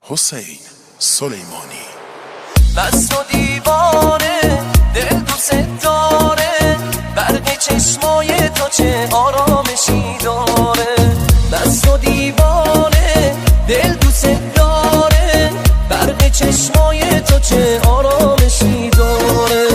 حسین سلیمانی. بس و دیوانه دل دوست داره، برق چشمای تو چه آرامشی داره. بس و دیوانه دل دوست داره، برق چشمای تو چه آرامشی داره.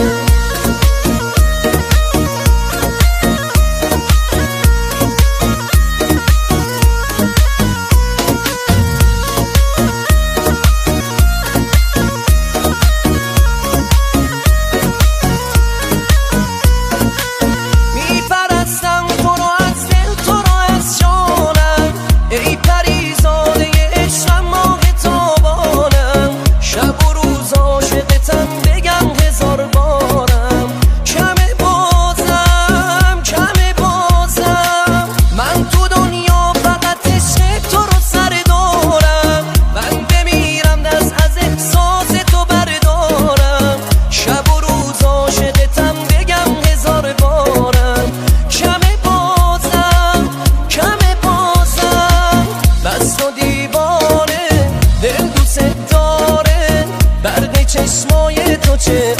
چشمای تو چه